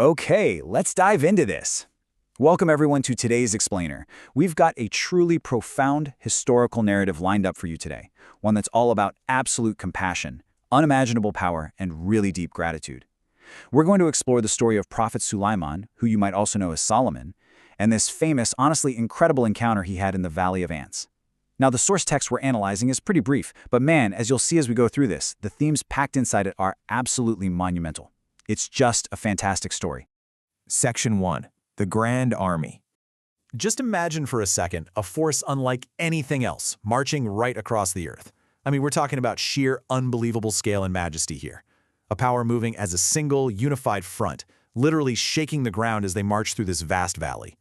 Okay, let's dive into this. Welcome everyone to today's Explainer. We've got a truly profound historical narrative lined up for you today, one that's all about absolute compassion, unimaginable power, and really deep gratitude. We're going to explore the story of Prophet Sulaiman, who you might also know as Solomon, and this famous, honestly incredible encounter he had in the Valley of Ants. Now, the source text we're analyzing is pretty brief, but man, as you'll see as we go through this, the themes packed inside it are absolutely monumental. It's just a fantastic story. Section 1. The Grand Army. Just imagine for a second a force unlike anything else, marching right across the earth. I mean, we're talking about sheer unbelievable scale and majesty here. A power moving as a single, unified front, literally shaking the ground as they march through this vast valley.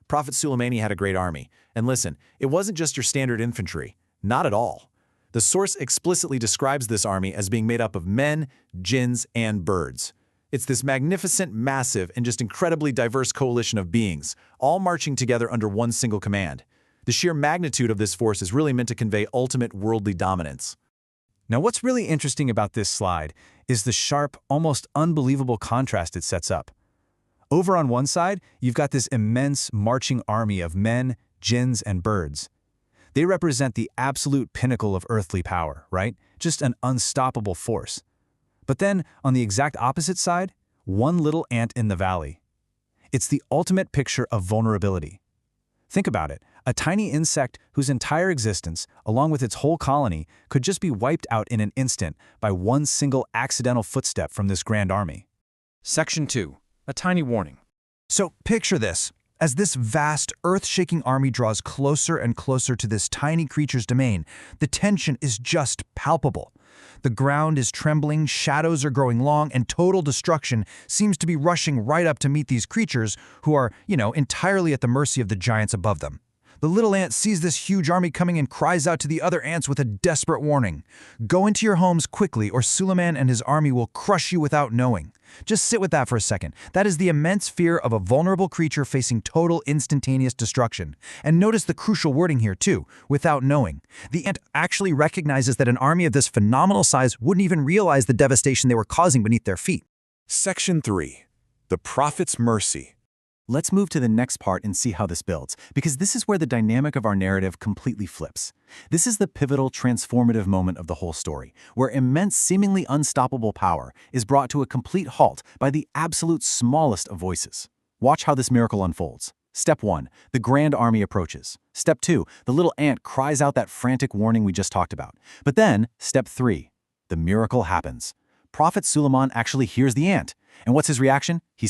Prophet Suleimani had a great army. And listen, it wasn't just your standard infantry. Not at all. The source explicitly describes this army as being made up of men, jinns, and birds. It's this magnificent, massive, and just incredibly diverse coalition of beings, all marching together under one single command. The sheer magnitude of this force is really meant to convey ultimate worldly dominance. Now, what's really interesting about this slide is the sharp, almost unbelievable contrast it sets up. Over on one side, you've got this immense marching army of men, jinns, and birds. They represent the absolute pinnacle of earthly power, right? Just an unstoppable force. But then, on the exact opposite side, one little ant in the valley. It's the ultimate picture of vulnerability. Think about it, a tiny insect whose entire existence, along with its whole colony, could just be wiped out in an instant by one single accidental footstep from this grand army. Section 2. A tiny warning. So picture this. As this vast, earth-shaking army draws closer and closer to this tiny creature's domain, the tension is just palpable. The ground is trembling, shadows are growing long, and total destruction seems to be rushing right up to meet these creatures who are, entirely at the mercy of the giants above them. The little ant sees this huge army coming and cries out to the other ants with a desperate warning. Go into your homes quickly, or Suleiman and his army will crush you without knowing. Just sit with that for a second. That is the immense fear of a vulnerable creature facing total instantaneous destruction. And notice the crucial wording here too, without knowing. The ant actually recognizes that an army of this phenomenal size wouldn't even realize the devastation they were causing beneath their feet. Section 3. The Prophet's Mercy. Let's move to the next part and see how this builds, because this is where the dynamic of our narrative completely flips. This is the pivotal, transformative moment of the whole story, where immense, seemingly unstoppable power is brought to a complete halt by the absolute smallest of voices. Watch how this miracle unfolds. Step 1. The grand army approaches. Step 2. The little ant cries out that frantic warning we just talked about. But then, Step 3. The miracle happens. Prophet Suleiman actually hears the ant. And what's his reaction? He